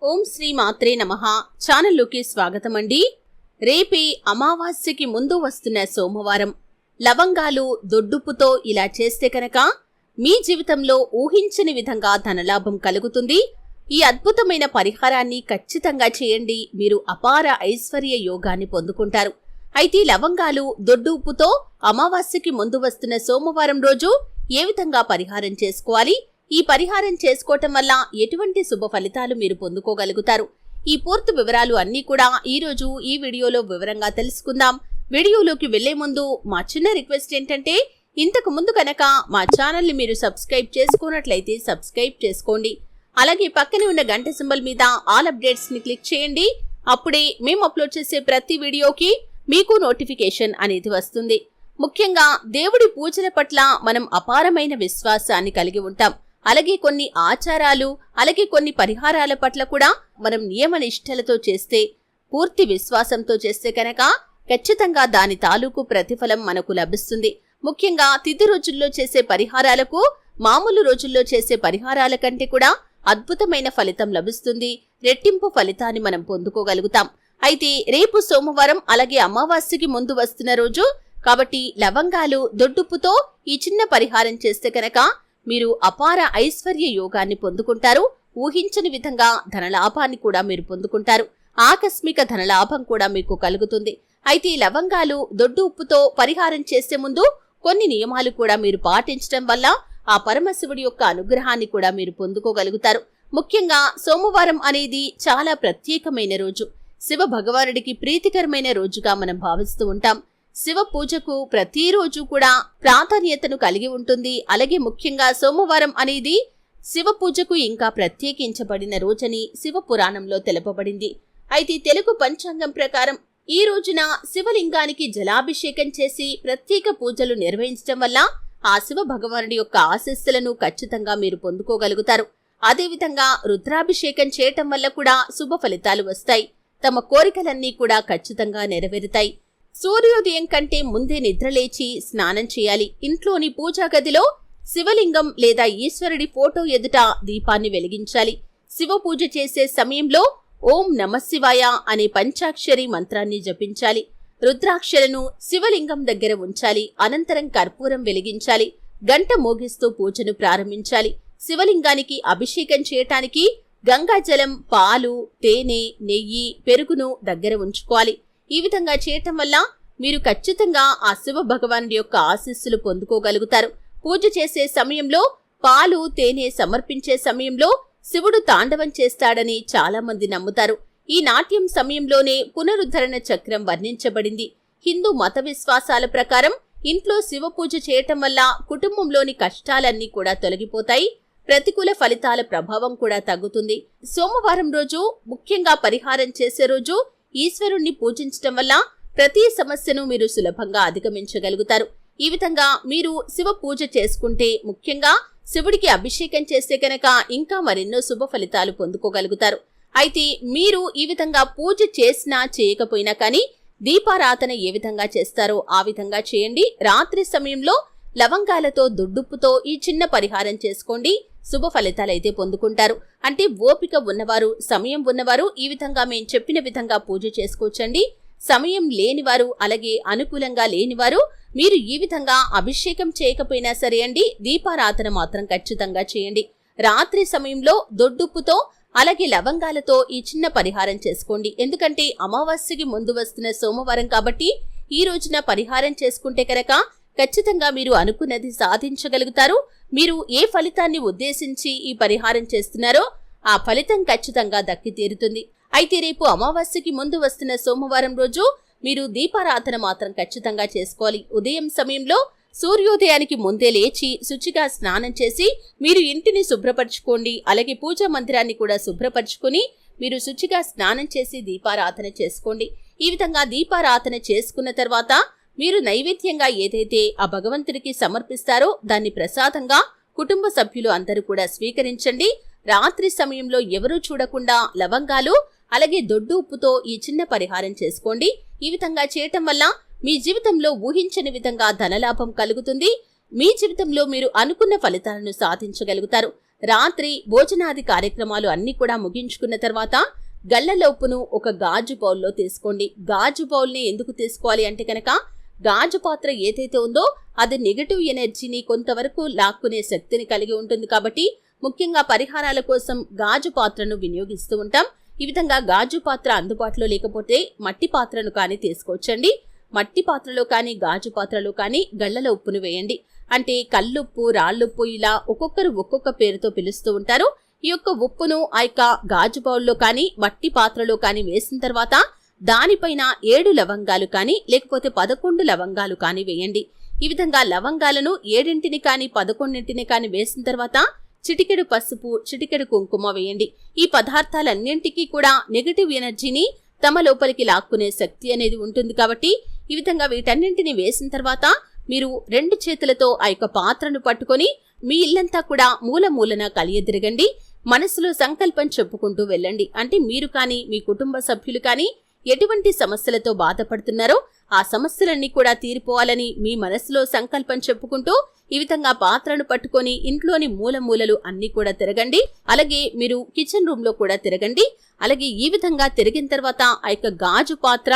ఓం శ్రీ మాత్రే నమః. ఛానల్లోకి స్వాగతం అండి. రేపే అమావాస్యకి ముందు వస్తున్న సోమవారం. లవంగాలు దొడ్డుప్పుతో ఇలా చేస్తే కనుక మీ జీవితంలో ఊహించని విధంగా ధనలాభం కలుగుతుంది. ఈ అద్భుతమైన పరిహారాన్ని ఖచ్చితంగా చేయండి. మీరు అపార ఐశ్వర్య యోగాన్ని పొందుకుంటారు. అయితే లవంగాలు దొడ్డు ఉప్పుతో అమావాస్యకి ముందు వస్తున్న సోమవారం రోజు ఏ విధంగా పరిహారం చేసుకోవాలి, ఈ పరిహారం చేసుకోవటం వల్ల ఎటువంటి శుభ ఫలితాలు మీరు పొందుకోగలుగుతారు, ఈ పూర్తి వివరాలు అన్నీ కూడా ఈ రోజు ఈ వీడియోలో వివరంగా తెలుసుకుందాం. వీడియోలోకి వెళ్లే ముందు మా చిన్న రిక్వెస్ట్ ఏంటంటే, ఇంతకు ముందు కనుక మా ఛానల్ ని మీరు సబ్స్క్రైబ్ చేసుకున్నట్లయితే సబ్స్క్రైబ్ చేసుకోండి. అలాగే పక్కనే ఉన్న గంట సింబల్ మీద ఆల్ అప్డేట్స్ ని క్లిక్ చేయండి. అప్పుడే మేము అప్లోడ్ చేసే ప్రతి వీడియోకి మీకు నోటిఫికేషన్ అనేది వస్తుంది. ముఖ్యంగా దేవుడి పూజల పట్ల మనం అపారమైన విశ్వాసాన్ని కలిగి ఉంటాం. అలాగే కొన్ని ఆచారాలు, అలాగే కొన్ని పరిహారాల పట్ల కూడా మనం నియమ నిష్ఠలతో చేస్తే, పూర్తి విశ్వాసంతో చేస్తే కనుక ఖచ్చితంగా దాని తాలూకు ప్రతిఫలం మనకు లభిస్తుంది. ముఖ్యంగా తిథి రోజుల్లో చేసే పరిహారాలకు మామూలు రోజుల్లో చేసే పరిహారాల కంటే కూడా అద్భుతమైన ఫలితం లభిస్తుంది. రెట్టింపు ఫలితాన్ని మనం పొందుకోగలుగుతాం. అయితే రేపు సోమవారం, అలాగే అమావాస్యకి ముందు వస్తున్న రోజు కాబట్టి లవంగాలు దొడ్డుప్పుతో ఈ చిన్న పరిహారం చేస్తే కనుక మీరు అపార ఐశ్వర్య యోగాన్ని పొందుకుంటారు. ఊహించని విధంగా ధనలాభాన్ని కూడా మీరు పొందుకుంటారు. ఆకస్మిక ధనలాభం కూడా మీకు కలుగుతుంది. అయితే ఈ లవంగాలు దొడ్డు ఉప్పుతో పరిహారం చేసే ముందు కొన్ని నియమాలు కూడా మీరు పాటించడం వల్ల ఆ పరమశివుడి యొక్క అనుగ్రహాన్ని కూడా మీరు పొందుకోగలుగుతారు. ముఖ్యంగా సోమవారం అనేది చాలా ప్రత్యేకమైన రోజు. శివ భగవానుడికి ప్రీతికరమైన రోజుగా మనం భావిస్తూ ఉంటాం. శివ పూజకు ప్రతిరోజు కూడా ప్రాధాన్యతను కలిగి ఉంటుంది. అలాగే ముఖ్యంగా సోమవారం అనేది శివ పూజకు ఇంకా ప్రత్యేకించబడిన రోజని శివ పురాణంలో తెలుపబడింది. అయితే తెలుగు పంచాంగం ప్రకారం ఈ రోజున శివలింగానికి జలాభిషేకం చేసి ప్రత్యేక పూజలు నిర్వహించడం వల్ల ఆ శివ భగవానుడి యొక్క ఆశీస్సులను ఖచ్చితంగా మీరు పొందుకోగలుగుతారు. అదేవిధంగా రుద్రాభిషేకం చేయటం వల్ల కూడా శుభ ఫలితాలు వస్తాయి. తమ కోరికలన్నీ కూడా ఖచ్చితంగా నెరవేరుతాయి. సూర్యోదయం కంటే ముందే నిద్రలేచి స్నానం చేయాలి. ఇంట్లోని పూజా గదిలో శివలింగం లేదా ఈశ్వరుడి ఫోటో ఎదుట దీపాన్ని వెలిగించాలి. శివ పూజ చేసే సమయంలో ఓం నమఃశివాయ అనే పంచాక్షరి మంత్రాన్ని జపించాలి. రుద్రాక్షలను శివలింగం దగ్గర ఉంచాలి. అనంతరం కర్పూరం వెలిగించాలి. గంట మోగిస్తూ పూజను ప్రారంభించాలి. శివలింగానికి అభిషేకం చేయటానికి గంగాజలం, పాలు, తేనె, నెయ్యి, పెరుగును దగ్గర ఉంచుకోవాలి. ఈ విధంగా చేయటం వల్ల మీరు ఖచ్చితంగా ఆ శివ భగవానుడి యొక్క ఆశీస్సులు పొందుకోగలుగుతారు. పూజ చేసే సమయంలో పాలు, తేనె సమర్పించే సమయంలో శివుడు తాండవం చేస్తాడని చాలా మంది నమ్ముతారు. ఈ నాట్యం సమయంలోనే పునరుద్ధరణ చక్రం వర్ణించబడింది. హిందూ మత విశ్వాసాల ప్రకారం ఇంట్లో శివ పూజ చేయటం వల్ల కుటుంబంలోని కష్టాలన్నీ కూడా తొలగిపోతాయి. ప్రతికూల ఫలితాల ప్రభావం కూడా తగ్గుతుంది. సోమవారం రోజు ముఖ్యంగా పరిహారం చేసే రోజు ఈశ్వరుణ్ణి పూజించటం వల్ల ప్రతి సమస్యను మీరు సులభంగా అధిగమించగలుగుతారు. ఈ విధంగా మీరు శివ పూజ చేసుకుంటే, ముఖ్యంగా శివుడికి అభిషేకం చేస్తే కనుక ఇంకా మరెన్నో శుభ ఫలితాలు పొందుకోగలుగుతారు. అయితే మీరు ఈ విధంగా పూజ చేసినా చేయకపోయినా కానీ దీపారాధన ఏ విధంగా చేస్తారో ఆ విధంగా చేయండి. రాత్రి సమయంలో లవంగాలతో దొడ్డుప్పుతో ఈ చిన్న పరిహారం చేసుకోండి. శుభ ఫలితాలైతే పొందుకుంటారు. అంటే ఓపిక ఉన్నవారు, సమయం ఉన్నవారు ఈ విధంగా మేము చెప్పిన విధంగా పూజ చేసుకోవచ్చండి. సమయం లేనివారు, అలాగే అనుకూలంగా లేనివారు మీరు ఈ విధంగా అభిషేకం చేయకపోయినా సరే అండి, దీపారాధన మాత్రం ఖచ్చితంగా చేయండి. రాత్రి సమయంలో దొడ్డుప్పుతో అలాగే లవంగాలతో ఈ చిన్న పరిహారం చేసుకోండి. ఎందుకంటే అమావాస్యకి ముందు వస్తున్న సోమవారం కాబట్టి ఈ రోజున పరిహారం చేసుకుంటే కనుక ఖచ్చితంగా మీరు అనుకున్నది సాధించగలుగుతారు. మీరు ఏ ఫలితాన్ని ఉద్దేశించి ఈ పరిహారం చేస్తున్నారో ఆ ఫలితం ఖచ్చితంగా దక్కి తీరుతుంది. అయితే రేపు అమావాస్యకి ముందు వస్తున్న సోమవారం రోజు మీరు దీపారాధన మాత్రం ఖచ్చితంగా చేసుకోవాలి. ఉదయం సమయంలో సూర్యోదయానికి ముందే లేచి శుచిగా స్నానం చేసి మీరు ఇంటిని శుభ్రపరచుకోండి. అలాగే పూజా మందిరాన్ని కూడా శుభ్రపరచుకుని మీరు శుచిగా స్నానం చేసి దీపారాధన చేసుకోండి. ఈ విధంగా దీపారాధన చేసుకున్న తర్వాత మీరు నైవేద్యంగా ఏదైతే ఆ భగవంతుడికి సమర్పిస్తారో దాన్ని ప్రసాదంగా కుటుంబ సభ్యులు అందరూ కూడా స్వీకరించండి. రాత్రి సమయంలో ఎవరూ చూడకుండా లవంగాలు అలాగే దొడ్డు ఉప్పుతో ఈ చిన్న పరిహారం చేసుకోండి. ఈ విధంగా చేయటం వల్ల మీ జీవితంలో ఊహించని విధంగా ధనలాభం కలుగుతుంది. మీ జీవితంలో మీరు అనుకున్న ఫలితాలను సాధించగలుగుతారు. రాత్రి భోజనాది కార్యక్రమాలు అన్ని కూడా ముగించుకున్న తర్వాత గళ్ళల ఉప్పును ఒక గాజు బౌల్లో తీసుకోండి. గాజు బౌల్ని ఎందుకు తీసుకోవాలి అంటే కనుక గాజు పాత్ర ఏదైతే ఉందో అది నెగటివ్ ఎనర్జీని కొంతవరకు లాక్కునే శక్తిని కలిగి ఉంటుంది. కాబట్టి ముఖ్యంగా పరిహారాల కోసం గాజు పాత్రను వినియోగిస్తూ ఉంటాం. ఈ విధంగా గాజు పాత్ర అందుబాటులో లేకపోతే మట్టి పాత్రను కానీ తీసుకోవచ్చండి. మట్టి పాత్రలో కానీ గాజు పాత్రలో కానీ గళ్ళల ఉప్పును వేయండి. అంటే కల్లుప్పు, రాళ్ళుప్పు ఇలా ఒక్కొక్కరు ఒక్కొక్క పేరుతో పిలుస్తూ ఉంటారు. ఈ యొక్క ఉప్పును ఆ యొక్క గాజు బౌల్లో కానీ మట్టి పాత్రలో కానీ వేసిన తర్వాత దానిపైన 7 లవంగాలు కానీ లేకపోతే 11 లవంగాలు కానీ వేయండి. ఈ విధంగా లవంగాలను 7 కానీ 11 కానీ వేసిన తర్వాత చిటికెడు పసుపు, చిటికెడు కుంకుమ వేయండి. ఈ పదార్థాలన్నింటికీ కూడా నెగటివ్ ఎనర్జీని తమ లోపలికి లాక్కునే శక్తి అనేది ఉంటుంది. కాబట్టి ఈ విధంగా వీటన్నింటినీ వేసిన తర్వాత మీరు 2 చేతులతో ఆ యొక్క పాత్రను పట్టుకొని మీ ఇల్లంతా కూడా మూలమూలన కలియదిరగండి. మనసులో సంకల్పం చెప్పుకుంటూ వెళ్ళండి. అంటే మీరు కానీ మీ కుటుంబ సభ్యులు కానీ ఎటువంటి సమస్యలతో బాధపడుతున్నారో ఆ సమస్యలన్నీ కూడా తీరిపోవాలని మీ మనసులో సంకల్పం చెప్పుకుంటూ ఈ విధంగా పాత్రను పట్టుకొని ఇంట్లోని మూలమూలలు అన్ని కూడా తిరగండి. అలాగే మీరు కిచెన్ రూమ్ లో కూడా తిరగండి. అలాగే ఈ విధంగా తిరిగిన తర్వాత ఆ యొక్క గాజు పాత్ర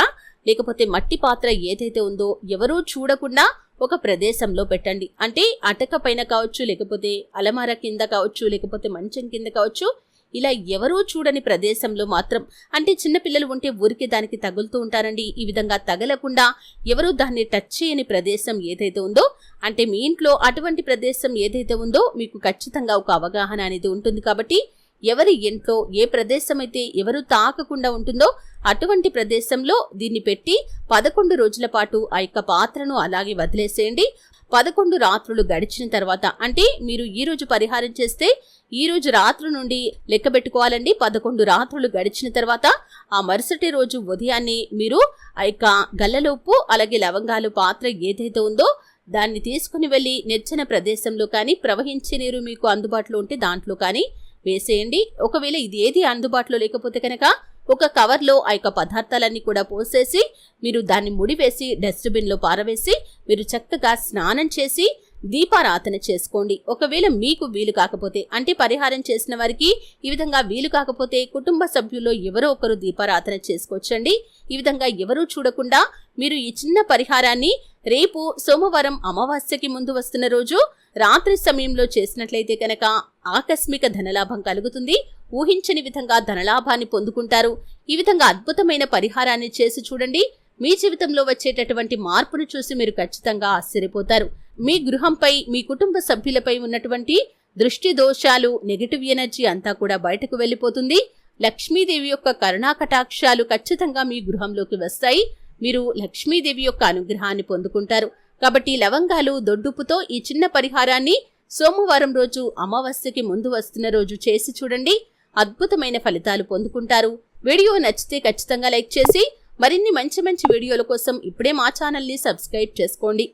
లేకపోతే మట్టి పాత్ర ఏదైతే ఉందో ఎవరూ చూడకుండా ఒక ప్రదేశంలో పెట్టండి. అంటే అటక పైన కావచ్చు, లేకపోతే అలమార కింద కావచ్చు, లేకపోతే మంచం కింద కావచ్చు, ఇలా ఎవరూ చూడని ప్రదేశంలో మాత్రం, అంటే చిన్నపిల్లలు ఉంటే ఊరికి దానికి తగులుతూ ఉంటారండి. ఈ విధంగా తగలకుండా ఎవరూ దాన్ని టచ్ చేయని ప్రదేశం ఏదైతే ఉందో, అంటే మీ ఇంట్లో అటువంటి ప్రదేశం ఏదైతే ఉందో మీకు ఖచ్చితంగా ఒక అవగాహన అనేది ఉంటుంది. కాబట్టి ఎవరి ఇంట్లో ఏ ప్రదేశం అయితే ఎవరు తాకకుండా ఉంటుందో అటువంటి ప్రదేశంలో దీన్ని పెట్టి 11 రోజుల పాటు ఆ యొక్క పాత్రను అలాగే వదిలేసేయండి. 11 రాత్రులు గడిచిన తర్వాత, అంటే మీరు ఈ రోజు పరిహారం చేస్తే ఈ రోజు రాత్రి నుండి లెక్క పెట్టుకోవాలండి. 11 రాత్రులు గడిచిన తర్వాత ఆ మరుసటి రోజు ఉదయాన్నే మీరు ఆ యొక్క గళ్ళల ఉప్పు అలాగే లవంగాలు పాత్ర ఏదైతే ఉందో దాన్ని తీసుకుని వెళ్లి నెచ్చిన ప్రదేశంలో కానీ, ప్రవహించే నీరు మీకు అందుబాటులో ఉంటే దాంట్లో కానీ వేసేయండి. ఒకవేళ ఇది ఏది అందుబాటులో లేకపోతే కనుక ఒక కవర్లో ఆ యొక్క పదార్థాలన్నీ కూడా పోసేసి మీరు దాన్ని ముడివేసి డస్ట్బిన్ లో పారవేసి మీరు చక్కగా స్నానం చేసి దీపారాధన చేసుకోండి. ఒకవేళ మీకు వీలు కాకపోతే, అంటే పరిహారం చేసిన వారికి ఈ విధంగా వీలు కాకపోతే కుటుంబ సభ్యుల్లో ఎవరో ఒకరు దీపారాధన చేసుకోవచ్చండి. ఈ విధంగా ఎవరూ చూడకుండా మీరు ఈ చిన్న పరిహారాన్ని రేపు సోమవారం అమావాస్యకి ముందు వస్తున్న రోజు రాత్రి సమయంలో చేసినట్లయితే కనుక ఆకస్మిక ధనలాభం కలుగుతుంది. ఊహించని విధంగా ధనలాభాన్ని పొందుకుంటారు. ఈ విధంగా అద్భుతమైన పరిహారాన్ని చేసి చూడండి. మీ జీవితంలో వచ్చేటటువంటి మార్పును చూసి మీరు ఖచ్చితంగా ఆశ్చర్యపోతారు. మీ గృహంపై, మీ కుటుంబ సభ్యులపై ఉన్నటువంటి దృష్టి దోషాలు, నెగటివ్ ఎనర్జీ అంతా కూడా బయటకు వెళ్లిపోతుంది. లక్ష్మీదేవి యొక్క కరుణా కటాక్షాలు ఖచ్చితంగా మీ గృహంలోకి వస్తాయి. మీరు లక్ష్మీదేవి యొక్క అనుగ్రహాన్ని పొందుకుంటారు. కాబట్టి లవంగాలు, దొడ్డుపుతో ఈ చిన్న పరిహారాన్ని సోమవారం రోజు అమావాస్యకి ముందు వస్తున్న రోజు చేసి చూడండి. అద్భుతమైన ఫలితాలు పొందుకుంటారు. వీడియో నచ్చితే ఖచ్చితంగా లైక్ చేసి మరిన్ని మంచి మంచి వీడియోల కోసం ఇప్పుడే మా ఛానల్ని సబ్స్క్రైబ్ చేసుకోండి.